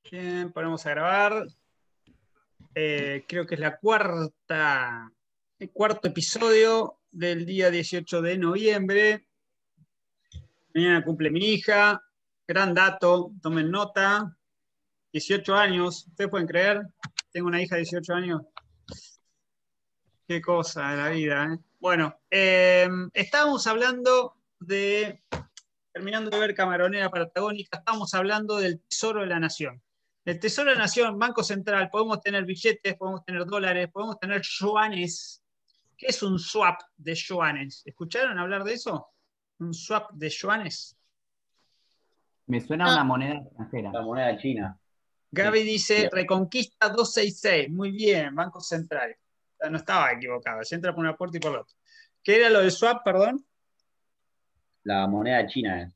Bien, ponemos a grabar. Creo que es el cuarto episodio del día 18 de noviembre. Mañana cumple mi hija. Gran dato, tomen nota. 18 años, ¿ustedes pueden creer? Tengo una hija de 18 años. Qué cosa de la vida, ¿eh? Bueno, estábamos hablando de, terminando de ver Camaronera Patagónica, estábamos hablando del Tesoro de la Nación. El Tesoro de la Nación, Banco Central, podemos tener billetes, podemos tener dólares, podemos tener yuanes. ¿Qué es un swap de yuanes? ¿Escucharon hablar de eso? ¿Un swap de yuanes? Me suena a una moneda extranjera. La moneda china. Gaby Sí. dice Reconquista 266. Muy bien, Banco Central. No estaba equivocado, se entra por una puerta y por la otra. ¿Qué era lo del swap, perdón? La moneda china.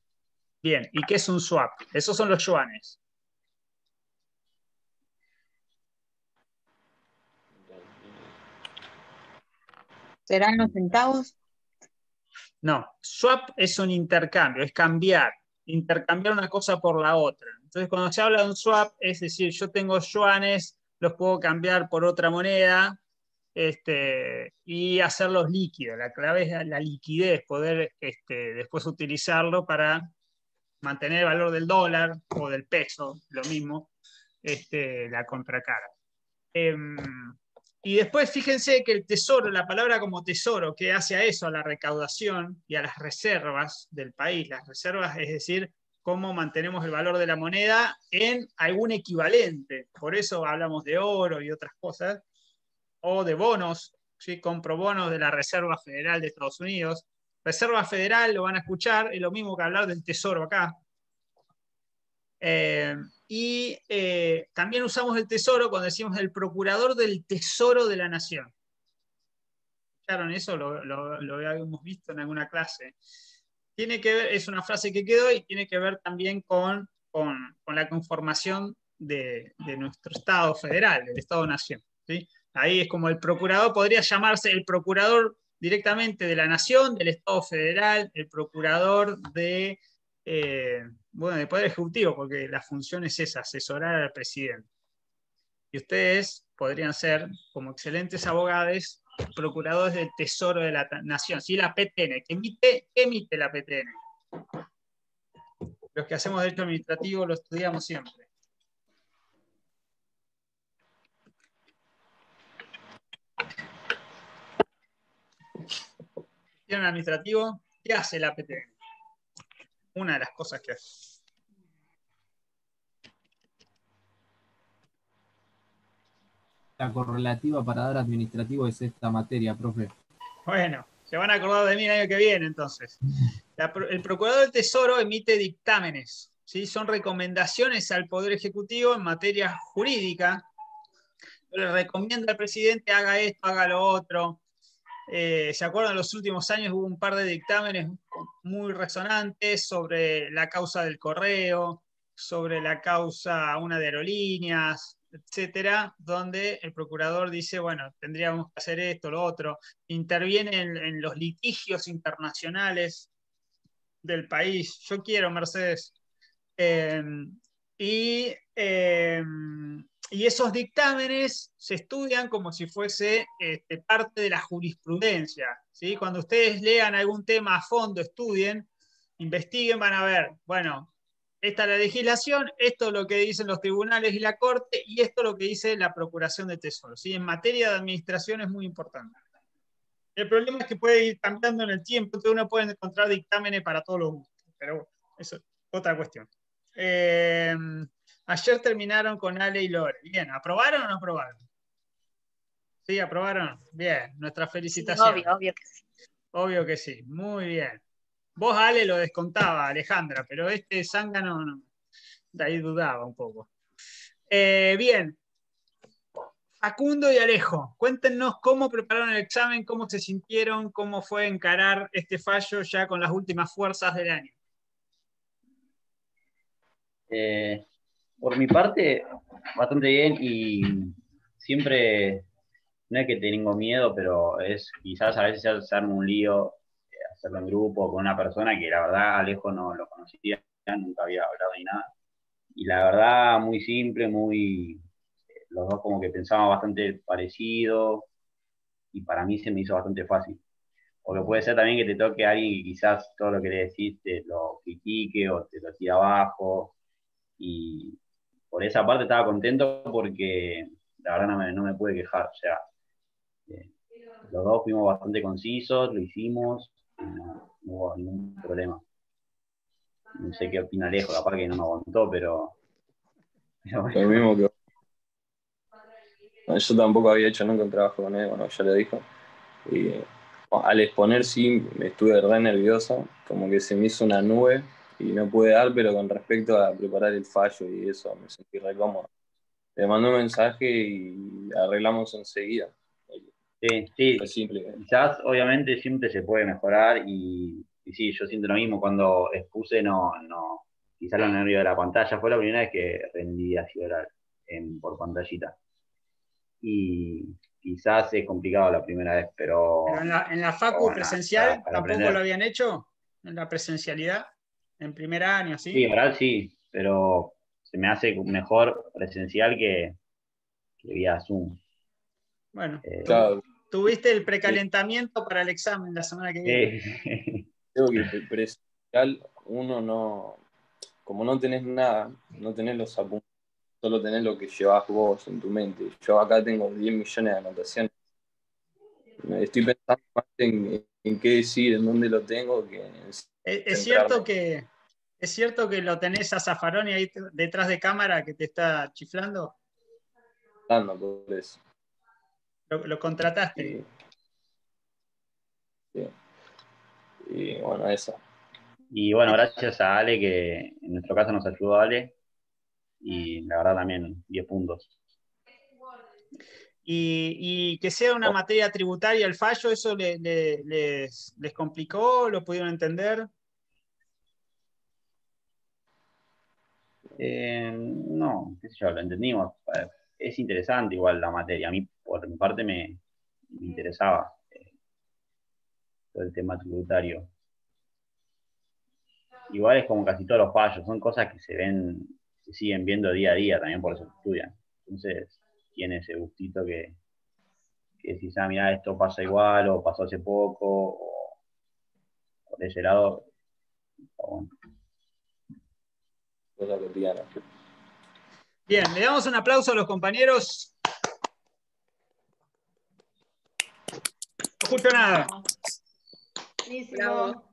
Bien, ¿y qué es un swap? Esos son los yuanes. ¿Serán los centavos? No, swap es un intercambio, es cambiar, intercambiar una cosa por la otra. Entonces, cuando se habla de un swap, es decir, yo tengo yuanes, los puedo cambiar por otra moneda y hacerlos líquidos. La clave es la liquidez, poder después utilizarlo para mantener el valor del dólar o del peso, lo mismo, la contracara. Y después fíjense que el tesoro, la palabra como tesoro, que hace a eso, a la recaudación y a las reservas del país. Las reservas, es decir, cómo mantenemos el valor de la moneda en algún equivalente. Por eso hablamos de oro y otras cosas, o de bonos. ¿Sí? Compro bonos de la Reserva Federal de Estados Unidos. Reserva Federal, lo van a escuchar, es lo mismo que hablar del tesoro acá. También usamos el tesoro cuando decimos el procurador del tesoro de la nación. ¿Escucharon eso? Lo habíamos visto en alguna clase. Tiene que ver, es una frase que quedó y tiene que ver también con la conformación de nuestro Estado federal, del Estado-nación. ¿Sí? Ahí es como el procurador, podría llamarse el procurador directamente de la nación, del Estado federal, el procurador del Poder Ejecutivo, porque la función es esa, asesorar al presidente. Y ustedes podrían ser, como excelentes abogados, procuradores del Tesoro de la Nación. ¿Sí? La PTN. ¿Qué emite la PTN? Los que hacemos derecho administrativo lo estudiamos siempre. ¿Tienen administrativo? ¿Qué hace la PTN? Una de las cosas que hace. La correlativa para dar administrativo es esta materia, profe. Bueno, se van a acordar de mí el año que viene, entonces. El Procurador del Tesoro emite dictámenes, ¿sí? Son recomendaciones al Poder Ejecutivo en materia jurídica. Le recomienda al presidente haga esto, haga lo otro. ¿Se acuerdan? En los últimos años hubo un par de dictámenes muy resonantes sobre la causa del correo, sobre la causa una de aerolíneas, etcétera, donde el procurador dice, bueno, tendríamos que hacer esto, lo otro, interviene en los litigios internacionales del país. Yo quiero, Mercedes. Y esos dictámenes se estudian como si fuese parte de la jurisprudencia. ¿Sí? Cuando ustedes lean algún tema a fondo, estudien, investiguen, van a ver, bueno, esta es la legislación, esto es lo que dicen los tribunales y la Corte, y esto es lo que dice la Procuración de Tesoro. ¿Sí? En materia de administración es muy importante. El problema es que puede ir cambiando en el tiempo, entonces uno puede encontrar dictámenes para todos los gustos, pero bueno, eso es otra cuestión. Ayer terminaron con Ale y Lore. Bien, ¿aprobaron o no aprobaron? Sí, aprobaron. Bien, nuestras felicitaciones. Sí, obvio que sí. Obvio que sí, muy bien. Vos, Ale, lo descontaba, Alejandra, pero zángano no, de ahí dudaba un poco. Bien. Facundo y Alejo, cuéntenos cómo prepararon el examen, cómo se sintieron, cómo fue encarar este fallo ya con las últimas fuerzas del año. Por mi parte, bastante bien y siempre, no es que tengo miedo, pero es quizás a veces se arma un lío hacerlo en grupo con una persona que la verdad Alejo no lo conocía, nunca había hablado ni nada. y la verdad muy simple, los dos como que pensaban bastante parecido y para mí se me hizo bastante fácil. Porque puede ser también que te toque a alguien que quizás todo lo que le decís te lo critique o te lo tira abajo. Y por esa parte estaba contento porque la verdad no me pude quejar. O sea, eh, los dos fuimos bastante concisos, lo hicimos, y no hubo ningún problema. No sé qué opina Alejo, capaz que no nos aguantó, pero Lo bueno. mismo que bueno, yo tampoco había hecho nunca un trabajo con él, bueno, ya lo dijo. Y al exponer sí me estuve re nervioso, como que se me hizo una nube y no pude dar, pero con respecto a preparar el fallo y eso me sentí re cómodo. Le mandé un mensaje y arreglamos enseguida. Sí, Fue sí, simple. quizás obviamente siempre se puede mejorar y sí, yo siento lo mismo cuando expuse, quizás los nervios de la pantalla, fue la primera vez que rendí así oral por pantallita. Y quizás es complicado la primera vez, Pero en la pero facu bueno, presencial para tampoco lo aprender. habían hecho, en la presencialidad, en primer año, Sí, ¿sí? oral sí, pero se me hace mejor presencial que vía Zoom. Bueno, Eh, Claro, tuviste el eh, precalentamiento para el examen la semana que viene. creo que presencial uno no, como no tenés nada, no tenés los apuntes, solo tenés lo que llevas vos en tu mente. Yo acá tengo 10 millones de anotaciones. Estoy pensando más en qué decir, en dónde lo tengo, que en Es centrarme cierto que, es cierto que lo tenés a Zaffaroni ahí detrás de cámara que te está chiflando. dando por eso. Lo contrataste. Y, y- y bueno, eso. y bueno, gracias a Ale, que en nuestro caso nos ayudó Ale, y la verdad también 10 puntos. Y que sea una materia tributaria el fallo, ¿eso les complicó? ¿Lo pudieron entender? No, qué sé yo, lo entendimos. Es interesante igual la materia. A mí, por mi parte, me interesaba todo el tema tributario. Igual es como casi todos los fallos, son cosas que se siguen viendo día a día, también por eso se estudian. Entonces, tiene ese gustito que si mira, esto pasa igual, o pasó hace poco, o por ese lado, está bueno. Cosa cotidiana. Bien, le damos un aplauso a los compañeros. No escucho nada. Buenísimo.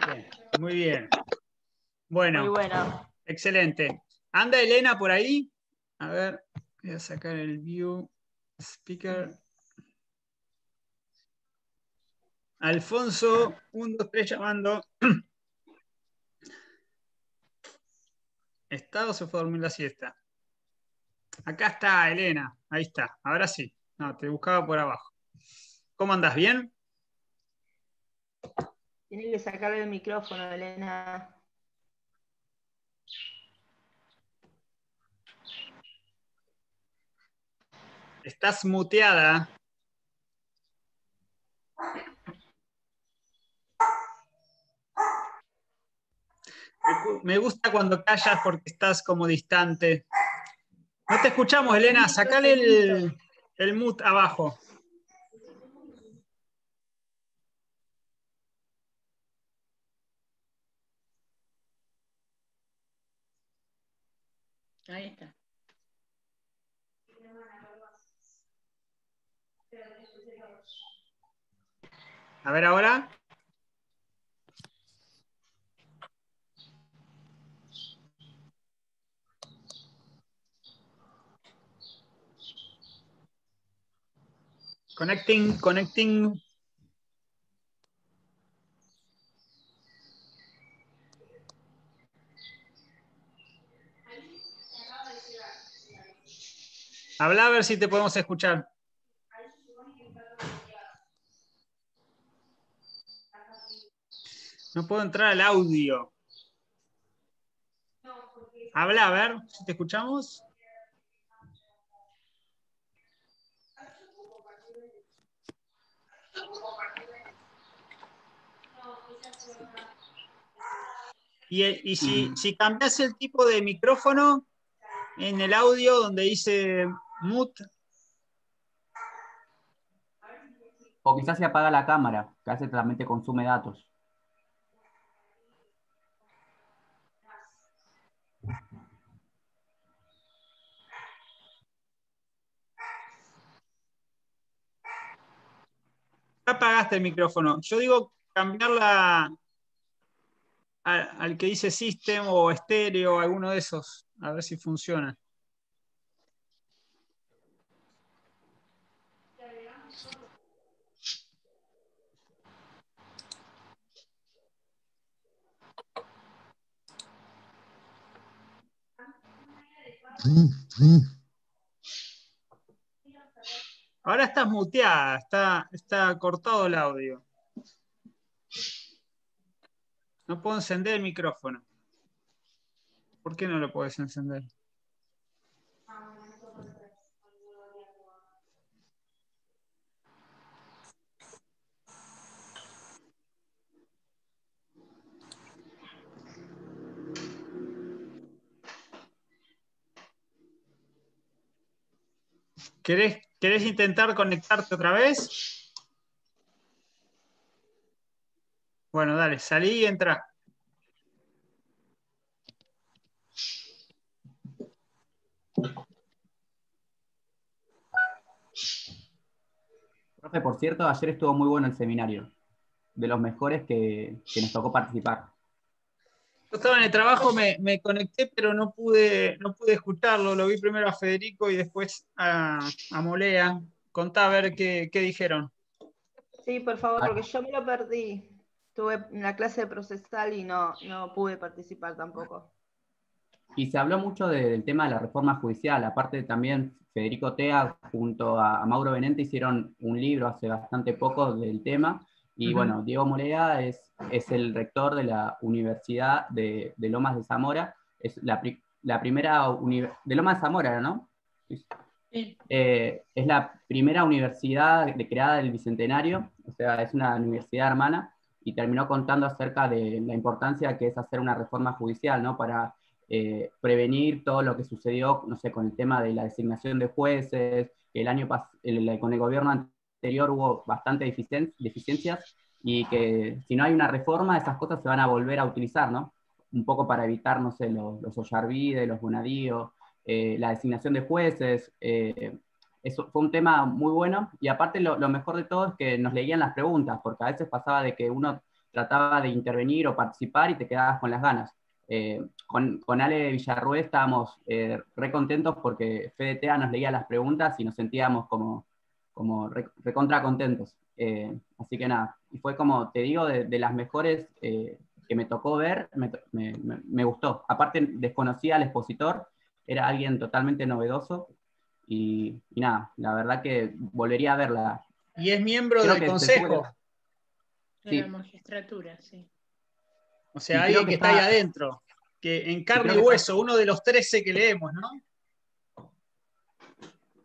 Bien, muy bien. Muy Bueno, bueno. excelente. ¿Anda Elena por ahí? A ver, voy a sacar el view speaker. Alfonso, 1, 2, 3 llamando. ¿Está o se fue a dormir la siesta? Acá está Elena, ahí está, ahora sí. No, te buscaba por abajo. ¿Cómo andás? ¿Bien? Tienes que sacarle el micrófono, Elena. Estás muteada. Me gusta cuando callas porque estás como distante. No te escuchamos, Elena. Sacale el mute abajo. Ahí está. A ver ahora. Connecting, connecting. Habla a ver si te podemos escuchar. No puedo entrar al audio. Habla a ver si te escuchamos. Y si cambias el tipo de micrófono en el audio donde dice mute. O quizás se apaga la cámara, que a veces realmente consume datos. Ya apagaste el micrófono. Yo digo cambiarla al que dice System o estéreo, alguno de esos, a ver si funciona. Ahora estás muteada, está cortado el audio. No puedo encender el micrófono. ¿Por qué no lo puedes encender? ¿Querés intentar conectarte otra vez? Bueno, dale, salí y entra. Profe, por cierto, ayer estuvo muy bueno el seminario. De los mejores que nos tocó participar. Yo estaba en el trabajo, me conecté, pero no pude escucharlo. Lo vi primero a Federico y después a Molea. Contá a ver qué dijeron. Sí, por favor, porque yo me lo perdí. Estuve en la clase de procesal y no pude participar tampoco. Y se habló mucho del tema de la reforma judicial. Aparte también Federico Tea junto a Mauro Benente hicieron un libro hace bastante poco del tema. Y bueno, Diego Molea es el rector de la Universidad de Lomas de Zamora. Es la primera de Lomas de Zamora, ¿no? Sí. Es la primera universidad creada del Bicentenario, o sea, es una universidad hermana, y terminó contando acerca de la importancia que es hacer una reforma judicial, ¿no? Para prevenir todo lo que sucedió, no sé, con el tema de la designación de jueces, que el año con el gobierno anterior hubo bastantes deficiencias, y que si no hay una reforma, esas cosas se van a volver a utilizar, ¿no? Un poco para evitar, no sé, los Ollarvide, los Bonadío, la designación de jueces. Eso fue un tema muy bueno, y aparte lo mejor de todo es que nos leían las preguntas, porque a veces pasaba de que uno trataba de intervenir o participar y te quedabas con las ganas. Con Ale Villarrué estábamos re contentos porque FDTA nos leía las preguntas y nos sentíamos como recontra contentos. Así que nada, y fue como, te digo, de las mejores que me tocó ver, me gustó. Aparte desconocía al expositor, era alguien totalmente novedoso, y nada, la verdad que volvería a verla. Y es miembro Creo del que consejo. De la magistratura, sí. O sea, Y alguien creo que está ahí adentro, que en carne y hueso, uno de los 13 que leemos, ¿no?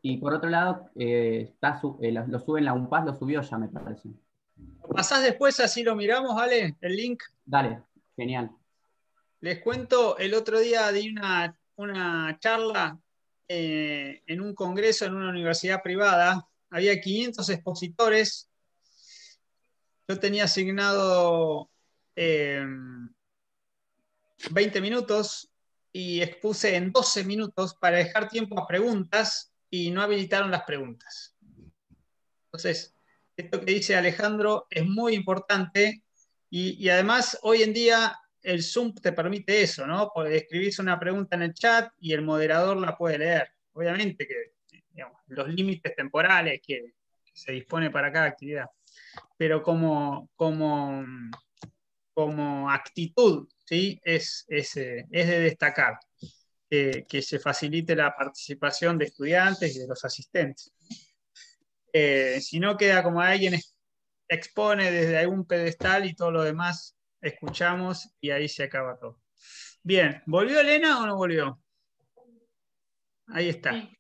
Y por otro lado, lo sube en la UNPAS, lo subió ya, me parece. ¿Lo pasás después, así lo miramos, ¿vale? El link. Dale, genial. Les cuento, el otro día di una charla en un congreso en una universidad privada. Había 500 expositores. Yo tenía asignado 20 minutos y expuse en 12 minutos para dejar tiempo a preguntas y no habilitaron las preguntas. Entonces, esto que dice Alejandro es muy importante y además hoy en día el Zoom te permite eso, ¿no? Escribís una pregunta en el chat y el moderador la puede leer. Obviamente que, digamos, los límites temporales que se dispone para cada actividad. Pero como actitud, ¿sí? Es de destacar que se facilite la participación de estudiantes y de los asistentes. Si no, queda como alguien expone desde algún pedestal y todo lo demás escuchamos y ahí se acaba todo. Bien, ¿volvió Elena o no volvió? Ahí está. Sí.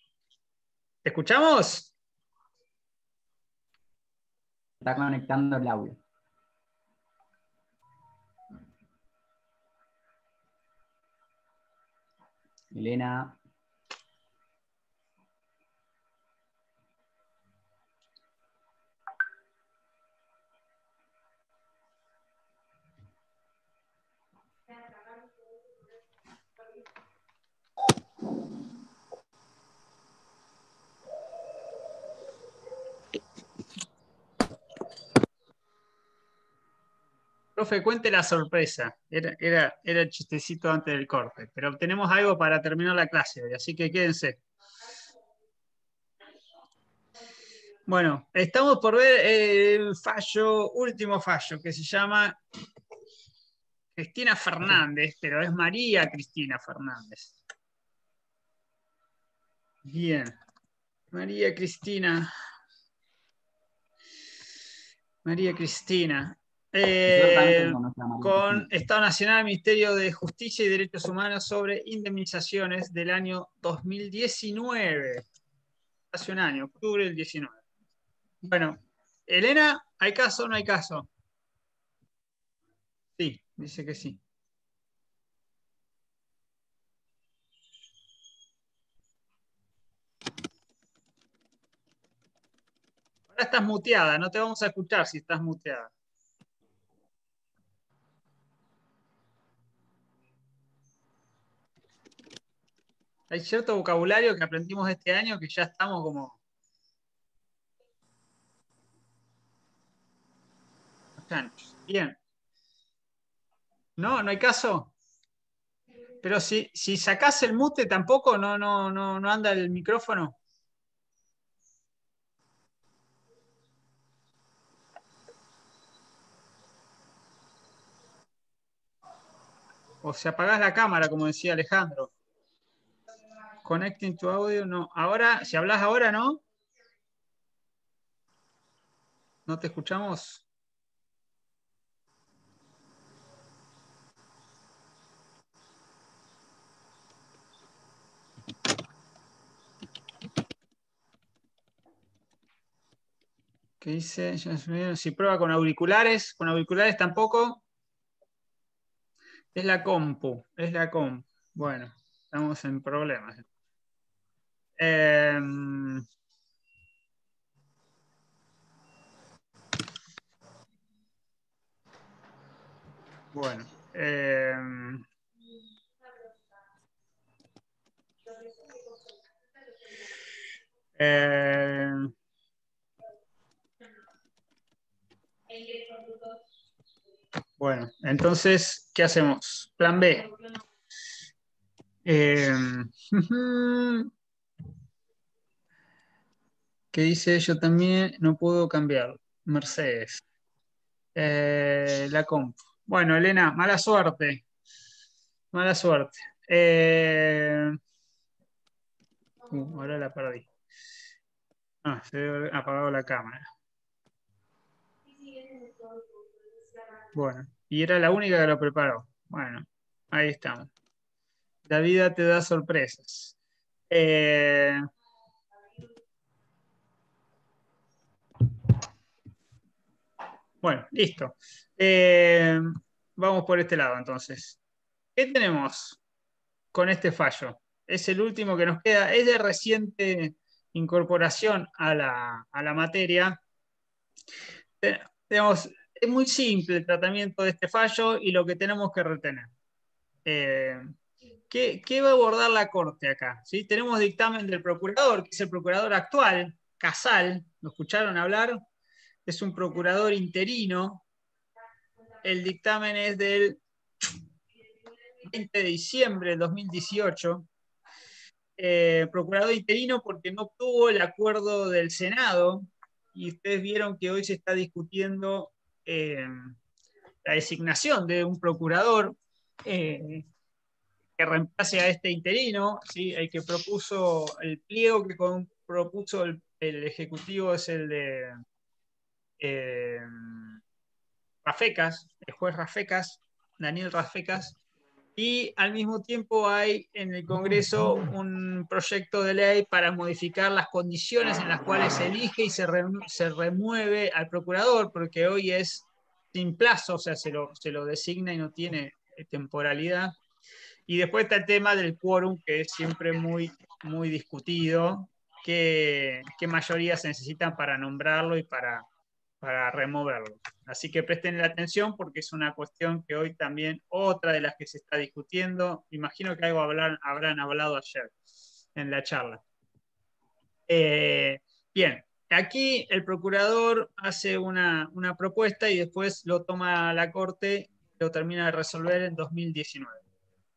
¿Te escuchamos? Está conectando el audio. Elena. Profe, cuente la sorpresa. Era el chistecito antes del corte, pero tenemos algo para terminar la clase hoy, así que quédense. Bueno, estamos por ver el fallo, último fallo, que se llama Cristina Fernández, pero es María Cristina Fernández. Bien. María Cristina. María Cristina. Con Estado Nacional, Ministerio de Justicia y Derechos Humanos sobre indemnizaciones del año 2019. Hace un año, octubre del 19. Bueno, Elena, ¿hay caso o no hay caso? Sí, dice que sí. Ahora estás muteada, no te vamos a escuchar si estás muteada. Hay cierto vocabulario que aprendimos este año que ya estamos como... Bien. ¿No? ¿No hay caso? Pero si sacás el mute tampoco no anda el micrófono. O si apagás la cámara, como decía Alejandro. Connecting to audio, no. Ahora, si hablas ahora, ¿no? ¿No te escuchamos? ¿Qué dice? Si prueba con auriculares tampoco. Es la compu, es la compu. Bueno, estamos en problemas. Bueno. Bueno, entonces, ¿qué hacemos? Plan B. ¿Qué dice? Yo también no puedo cambiarlo. Mercedes. La compu. Bueno, Elena, mala suerte. Mala suerte. Ahora la perdí. Se debe haber apagado la cámara. Bueno, y era la única que lo preparó. Bueno, ahí estamos. La vida te da sorpresas. Bueno, listo. Vamos por este lado entonces. ¿Qué tenemos con este fallo? Es el último que nos queda. Es de reciente incorporación a la materia. Digamos, es muy simple el tratamiento de este fallo y lo que tenemos que retener. ¿Qué va a abordar la Corte acá? ¿Sí? Tenemos dictamen del procurador, que es el procurador actual, Casal, ¿lo escucharon hablar? Es un procurador interino. El dictamen es del 20 de diciembre del 2018. Procurador interino porque no obtuvo el acuerdo del Senado, y ustedes vieron que hoy se está discutiendo la designación de un procurador que reemplace a este interino, ¿sí? El que propuso el pliego que propuso el Ejecutivo es el de Rafecas, el juez Rafecas, Daniel Rafecas, y al mismo tiempo hay en el Congreso un proyecto de ley para modificar las condiciones en las cuales se elige y se remueve al procurador, porque hoy es sin plazo, o sea, se lo designa y no tiene temporalidad. Y después está el tema del quórum, que es siempre muy, muy discutido, qué mayorías se necesitan para nombrarlo y para removerlo. Así que presten la atención porque es una cuestión que hoy también, otra de las que se está discutiendo, imagino que algo habrán hablado ayer en la charla. Bien, aquí el procurador hace una propuesta y después lo toma la Corte, lo termina de resolver en 2019.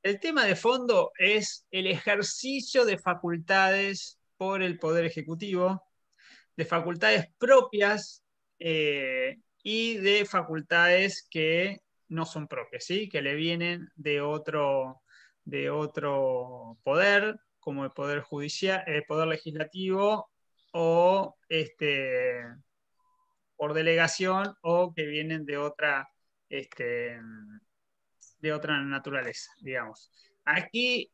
El tema de fondo es el ejercicio de facultades por el Poder Ejecutivo, de facultades propias y de facultades que no son propias, ¿sí? Que le vienen de otro poder, como el Poder Judicial, el Poder Legislativo, o por delegación, o que vienen de otra naturaleza, digamos. Aquí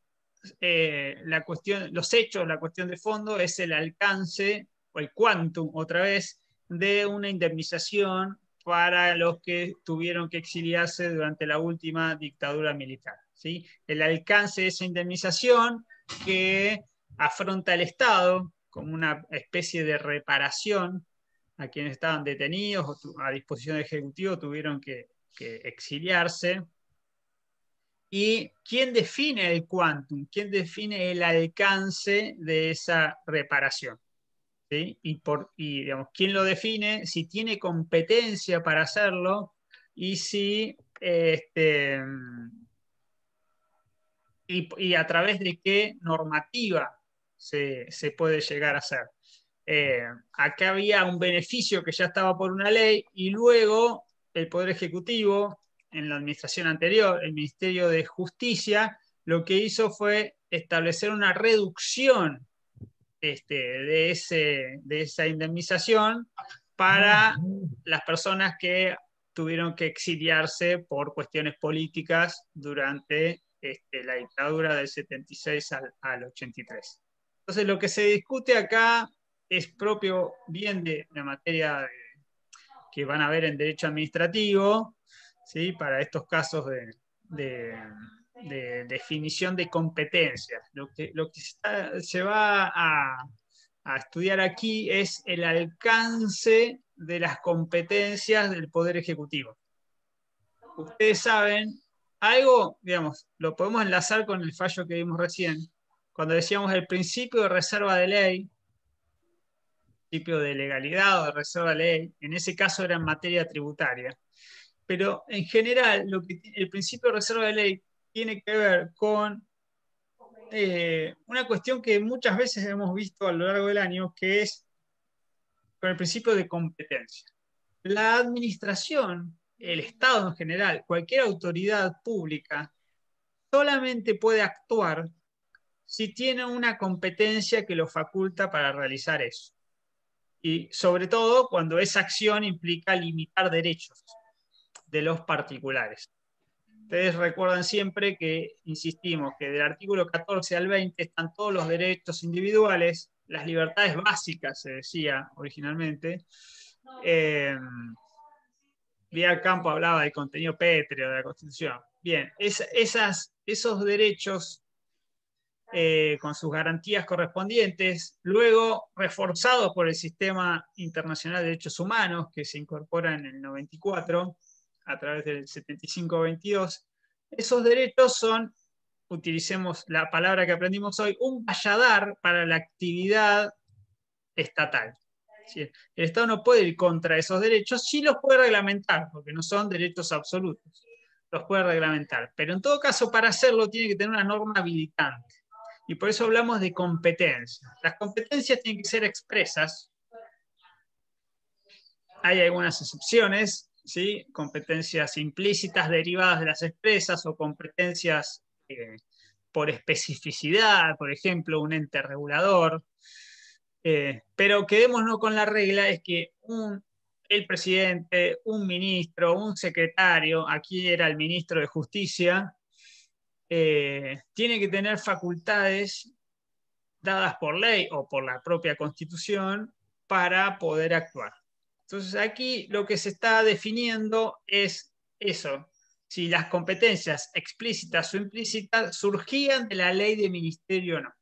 la cuestión de fondo es el alcance, o el quantum, otra vez, de una indemnización para los que tuvieron que exiliarse durante la última dictadura militar, ¿sí? El alcance de esa indemnización que afronta el Estado como una especie de reparación a quienes estaban detenidos o a disposición del Ejecutivo tuvieron que exiliarse. ¿Y quién define el quantum? ¿Quién define el alcance de esa reparación? ¿Sí? Y digamos, ¿quién lo define? Si tiene competencia para hacerlo y si y a través de qué normativa se puede llegar a hacer. Acá había un beneficio que ya estaba por una ley y luego el Poder Ejecutivo, en la administración anterior, el Ministerio de Justicia, lo que hizo fue establecer una reducción de esa indemnización para las personas que tuvieron que exiliarse por cuestiones políticas durante la dictadura del 76 al 83. Entonces lo que se discute acá es propio bien de la materia que van a ver en derecho administrativo, ¿sí? Para estos casos de definición de competencias. Lo que se va a estudiar aquí es el alcance de las competencias del Poder Ejecutivo. Ustedes saben, algo, digamos, lo podemos enlazar con el fallo que vimos recién, cuando decíamos el principio de reserva de ley, principio de legalidad o de reserva de ley, en ese caso era en materia tributaria. Pero en general, el principio de reserva de ley tiene que ver con una cuestión que muchas veces hemos visto a lo largo del año, que es con el principio de competencia. La administración, el Estado en general, cualquier autoridad pública, solamente puede actuar si tiene una competencia que lo faculta para realizar eso. Y sobre todo cuando esa acción implica limitar derechos de los particulares. Ustedes recuerdan siempre que insistimos que del artículo 14 al 20 están todos los derechos individuales, las libertades básicas, se decía originalmente. Vidal Campo hablaba del contenido pétreo de la Constitución. Bien, esos derechos con sus garantías correspondientes, luego reforzados por el Sistema Internacional de Derechos Humanos, que se incorpora en el 94, a través del 75-22, esos derechos son, utilicemos la palabra que aprendimos hoy, un valladar para la actividad estatal. El Estado no puede ir contra esos derechos, sí los puede reglamentar, porque no son derechos absolutos, los puede reglamentar, pero en todo caso para hacerlo tiene que tener una norma habilitante. Y por eso hablamos de competencias. Las competencias tienen que ser expresas. Hay algunas excepciones, ¿sí? Competencias implícitas derivadas de las expresas o competencias por especificidad, por ejemplo, un ente regulador. Pero quedémonos con la regla, es que el presidente, un ministro, un secretario, aquí era el ministro de Justicia, tiene que tener facultades dadas por ley o por la propia Constitución para poder actuar. Entonces aquí lo que se está definiendo es eso, si las competencias explícitas o implícitas surgían de la ley de ministerio o no.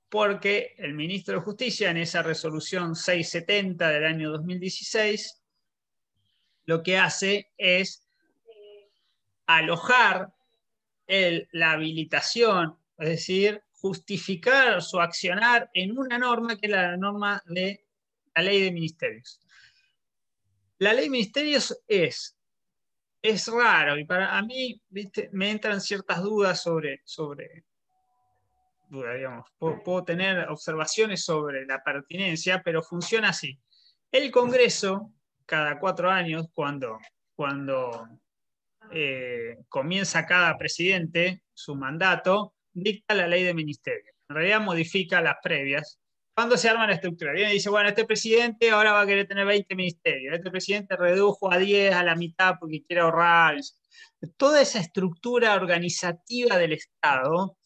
Porque el ministro de Justicia, en esa resolución 670 del año 2016, lo que hace es alojar la habilitación, es decir, justificar su accionar en una norma que es la norma de la ley de ministerios. La ley de ministerios es raro, y para mí, ¿viste? Me entran ciertas dudas digamos, puedo tener observaciones sobre la pertinencia, pero funciona así. El Congreso, cada 4 años, cuando comienza cada presidente su mandato, dicta la ley de ministerio. En realidad modifica las previas. Cuando se arma la estructura, viene y dice, bueno, este presidente ahora va a querer tener 20 ministerios, este presidente redujo a 10, a la mitad porque quiere ahorrar. Toda esa estructura organizativa del Estado,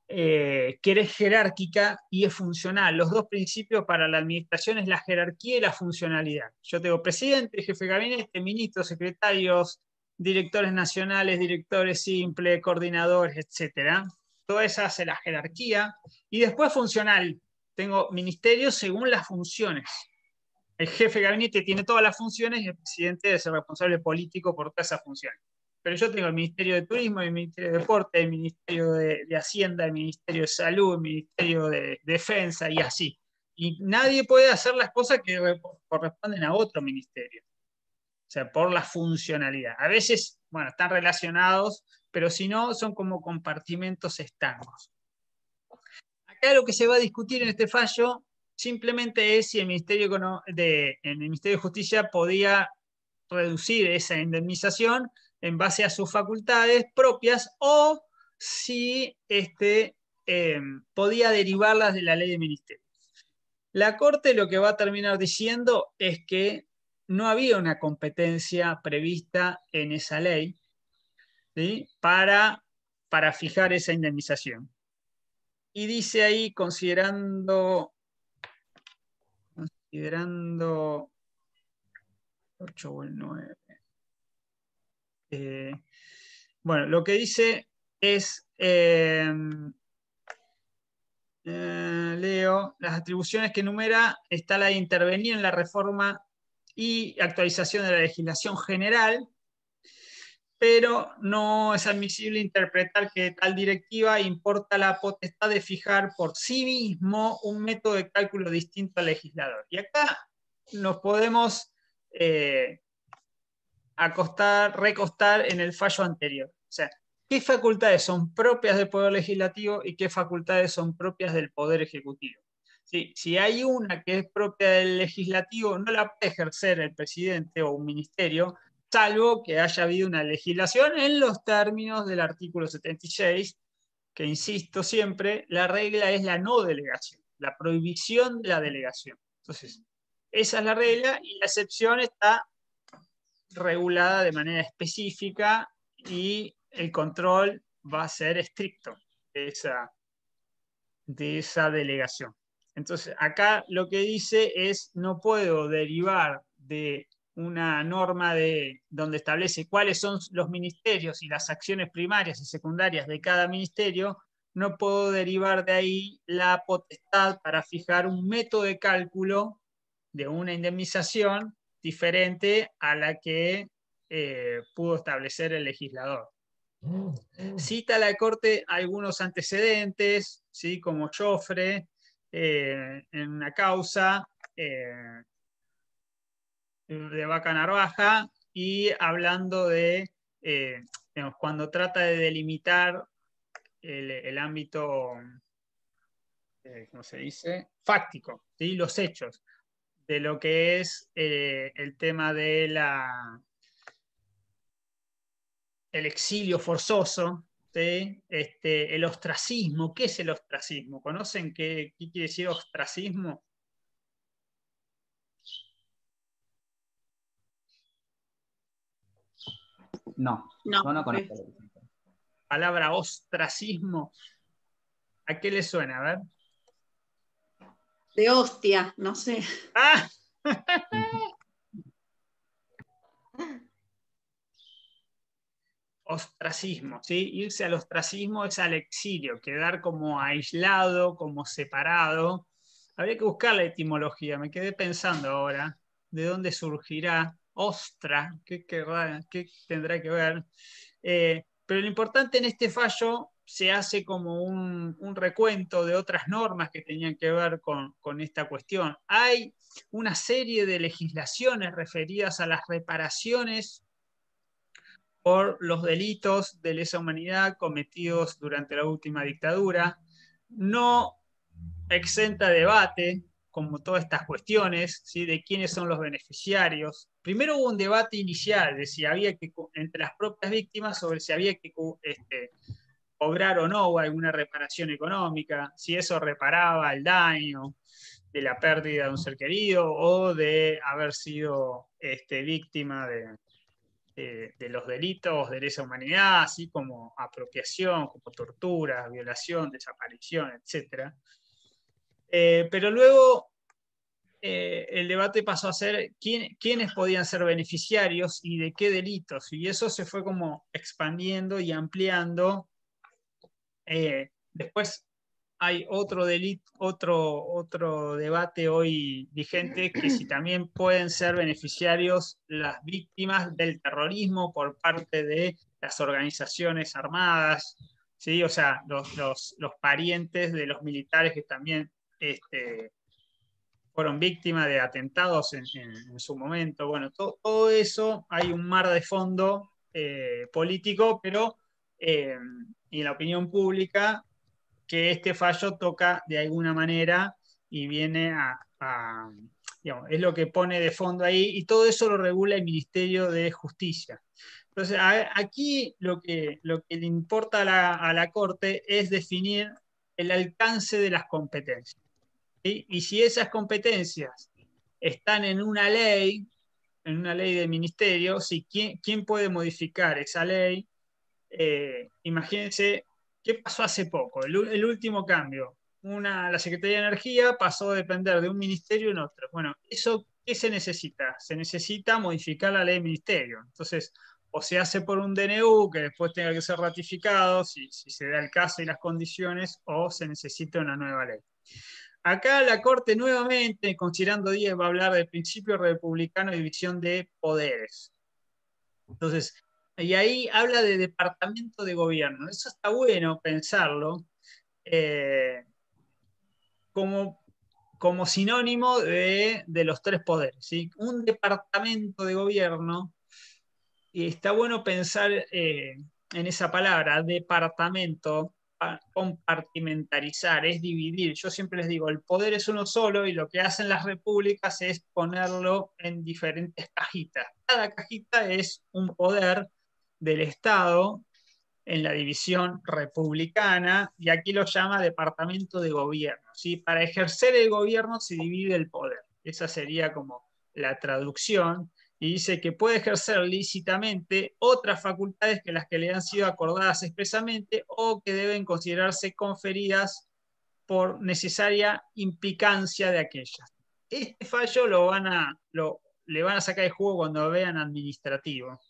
que es jerárquica y es funcional. Los dos principios para la administración es la jerarquía y la funcionalidad. Yo tengo presidente, jefe de gabinete, ministros, secretarios, directores nacionales, directores simples, coordinadores, etc. Todo eso hace la jerarquía. Y después funcional. Tengo ministerios según las funciones. El jefe de gabinete tiene todas las funciones y el presidente es el responsable político por todas esas funciones. Pero yo tengo el Ministerio de Turismo, el Ministerio de Deporte, el Ministerio de Hacienda, el Ministerio de Salud, el Ministerio de Defensa y así. Y nadie puede hacer las cosas que corresponden a otro ministerio. O sea, por la funcionalidad. A veces, bueno, están relacionados, pero si no, son como compartimentos estancos. Acá lo que se va a discutir en este fallo simplemente es si el Ministerio de Justicia podía reducir esa indemnización en base a sus facultades propias o si podía derivarlas de la ley de ministerios. La Corte lo que va a terminar diciendo es que no había una competencia prevista en esa ley, ¿sí? para fijar esa indemnización. Y dice ahí, considerando 8 o el 9. Bueno, lo que dice es, leo, las atribuciones que enumera está la de intervenir en la reforma y actualización de la legislación general, pero no es admisible interpretar que tal directiva importa la potestad de fijar por sí mismo un método de cálculo distinto al legislador. Y acá nos podemos recostar en el fallo anterior. O sea, ¿qué facultades son propias del Poder Legislativo y qué facultades son propias del Poder Ejecutivo? ¿Sí? Si hay una que es propia del Legislativo, no la puede ejercer el presidente o un ministerio, salvo que haya habido una legislación en los términos del artículo 76, que insisto siempre, la regla es la no delegación, la prohibición de la delegación. Entonces, esa es la regla y la excepción está regulada de manera específica y el control va a ser estricto de esa delegación. Entonces, acá lo que dice es, no puedo derivar de una norma donde establece cuáles son los ministerios y las acciones primarias y secundarias de cada ministerio, no puedo derivar de ahí la potestad para fijar un método de cálculo de una indemnización diferente a la que pudo establecer el legislador. Cita la Corte algunos antecedentes, ¿sí? Como Joffre, en una causa de Vaca Narvaja, y hablando de, digamos, cuando trata de delimitar el ámbito, ¿cómo se dice? Fáctico, ¿sí? Los hechos de lo que es el tema de el exilio forzoso, ¿sí? El ostracismo. ¿Qué es el ostracismo? ¿Conocen qué quiere decir ostracismo? No, No, yo no conozco. Palabra ostracismo. ¿A qué le suena? A ver. de hostia, no sé. ¡Ah! ostracismo, ¿sí? Irse al ostracismo es al exilio, quedar como aislado, como separado. Habría que buscar la etimología, me quedé pensando ahora, ¿de dónde surgirá ostra? ¿Qué tendrá que ver? Pero lo importante en este fallo se hace como un recuento de otras normas que tenían que ver con esta cuestión. Hay una serie de legislaciones referidas a las reparaciones por los delitos de lesa humanidad cometidos durante la última dictadura, no exenta de debate, como todas estas cuestiones, ¿sí? De quiénes son los beneficiarios. Primero hubo un debate inicial de si había que, entre las propias víctimas, sobre si había que cobrar o no alguna reparación económica, si eso reparaba el daño de la pérdida de un ser querido o de haber sido víctima de los delitos de lesa humanidad, así como apropiación, como tortura, violación, desaparición, etc. Pero luego el debate pasó a ser quiénes podían ser beneficiarios y de qué delitos, y eso se fue como expandiendo y ampliando. Después hay otro debate hoy vigente, que si también pueden ser beneficiarios las víctimas del terrorismo por parte de las organizaciones armadas, ¿sí? O sea, los parientes de los militares que también fueron víctimas de atentados en su momento. Bueno, todo eso, hay un mar de fondo político, pero y en la opinión pública, que este fallo toca de alguna manera y viene digamos, es lo que pone de fondo ahí, y todo eso lo regula el Ministerio de Justicia. Entonces, aquí lo que le importa a la Corte es definir el alcance de las competencias, ¿sí? Y si esas competencias están en una ley de ministerio, ¿sí? ¿Quién puede modificar esa ley? Imagínense qué pasó hace poco, el último cambio. La Secretaría de Energía pasó a depender de un ministerio en otro. Bueno, ¿eso qué se necesita? Se necesita modificar la ley del ministerio. Entonces, o se hace por un DNU que después tenga que ser ratificado, si se da el caso y las condiciones, o se necesita una nueva ley. Acá la Corte nuevamente, considerando 10, va a hablar del principio republicano de división de poderes. Entonces, y ahí habla de departamento de gobierno. Eso está bueno pensarlo como sinónimo de los tres poderes, ¿sí? Un departamento de gobierno, y está bueno pensar en esa palabra, departamento, compartimentarizar, es dividir. Yo siempre les digo, el poder es uno solo y lo que hacen las repúblicas es ponerlo en diferentes cajitas. Cada cajita es un poder del Estado en la división republicana, y aquí lo llama departamento de gobierno, ¿sí? Para ejercer el gobierno se divide el poder. Esa sería como la traducción, y dice que puede ejercer lícitamente otras facultades que las que le han sido acordadas expresamente o que deben considerarse conferidas por necesaria implicancia de aquellas. Este fallo le van a sacar el jugo cuando vean administrativo,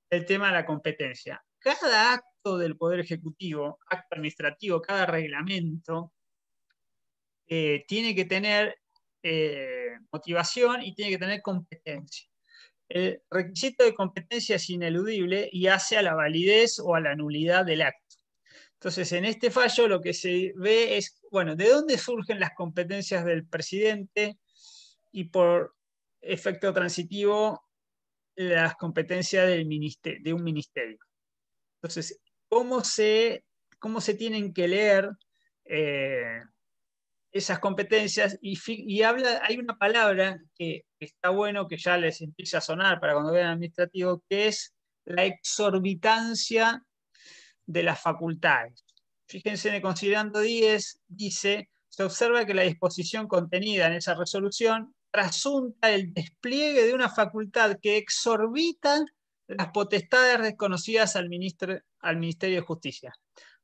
el tema de la competencia. Cada acto del Poder Ejecutivo, acto administrativo, cada reglamento, tiene que tener motivación y tiene que tener competencia. El requisito de competencia es ineludible y hace a la validez o a la nulidad del acto. Entonces, en este fallo lo que se ve es, bueno, ¿de dónde surgen las competencias del presidente? Y por efecto transitivo, las competencias de un ministerio. Entonces, ¿cómo se tienen que leer esas competencias? Y hay una palabra que está bueno que ya les empiece a sonar para cuando vean administrativo, que es la exorbitancia de las facultades. Fíjense, en el considerando 10 dice, se observa que la disposición contenida en esa resolución trasunta el despliegue de una facultad que exorbita las potestades reconocidas al Ministerio de Justicia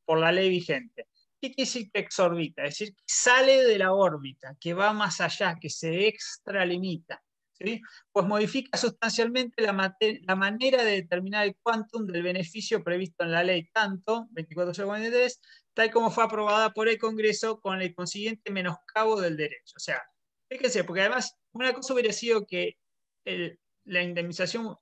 por la ley vigente. ¿Qué quiere decir que exorbita? Es decir, que sale de la órbita, que va más allá, que se extralimita. ¿sí? Pues modifica sustancialmente la manera de determinar el quantum del beneficio previsto en la ley tanto 2443, tal como fue aprobada por el Congreso con el consiguiente menoscabo del derecho. O sea, fíjense, porque además una cosa hubiera sido que la indemnización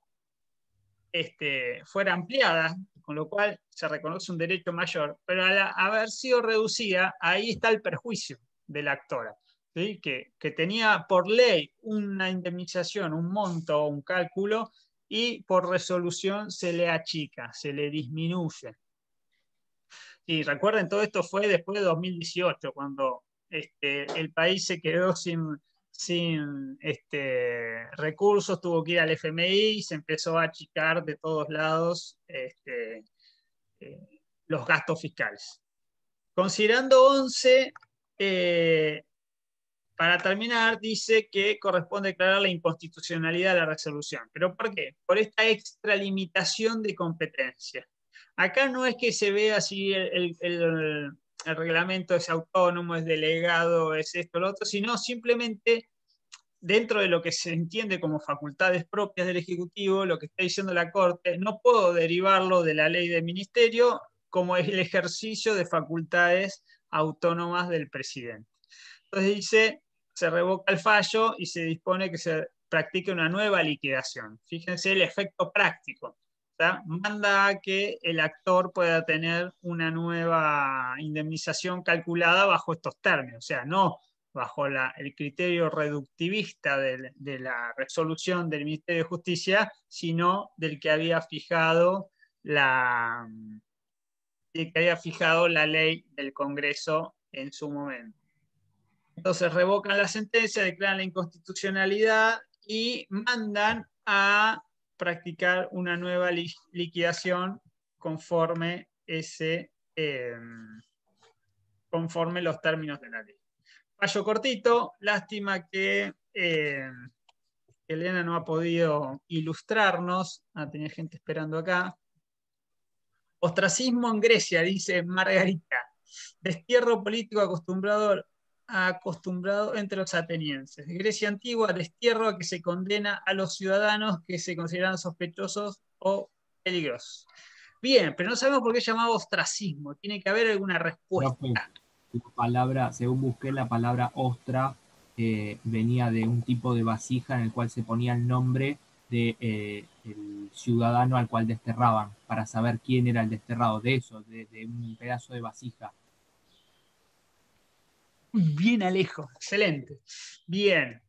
fuera ampliada, con lo cual se reconoce un derecho mayor, pero al haber sido reducida, ahí está el perjuicio de la actora, ¿sí? Que tenía por ley una indemnización, un monto o un cálculo, y por resolución se le achica, se le disminuye. Y recuerden, todo esto fue después de 2018, cuando el país se quedó sin recursos, tuvo que ir al FMI y se empezó a achicar de todos lados los gastos fiscales. Considerando 11, para terminar, dice que corresponde declarar la inconstitucionalidad de la resolución. ¿Pero por qué? Por esta extralimitación de competencia. Acá no es que se vea si el reglamento es autónomo, es delegado, es esto, lo otro, sino simplemente dentro de lo que se entiende como facultades propias del Ejecutivo, lo que está diciendo la Corte, no puedo derivarlo de la ley del Ministerio como el ejercicio de facultades autónomas del presidente. Entonces dice, se revoca el fallo y se dispone que se practique una nueva liquidación. Fíjense el efecto práctico. ¿Tá? Manda a que el actor pueda tener una nueva indemnización calculada bajo estos términos, o sea, no bajo el criterio reductivista de la resolución del Ministerio de Justicia, sino del que había fijado la ley del Congreso en su momento. Entonces revocan la sentencia, declaran la inconstitucionalidad y mandan a practicar una nueva liquidación conforme los términos de la ley. Fallo cortito, lástima que Elena no ha podido ilustrarnos. Tenía gente esperando acá. Ostracismo en Grecia, dice Margarita. Destierro político acostumbrado entre los atenienses. Grecia antigua, destierro a que se condena a los ciudadanos que se consideran sospechosos o peligrosos. Bien, pero no sabemos por qué es llamado ostracismo. Tiene que haber alguna respuesta. La palabra, según busqué, la palabra ostra venía de un tipo de vasija en el cual se ponía el nombre del ciudadano al cual desterraban, para saber quién era el desterrado, de un pedazo de vasija. Bien, Alejo, excelente. Bien.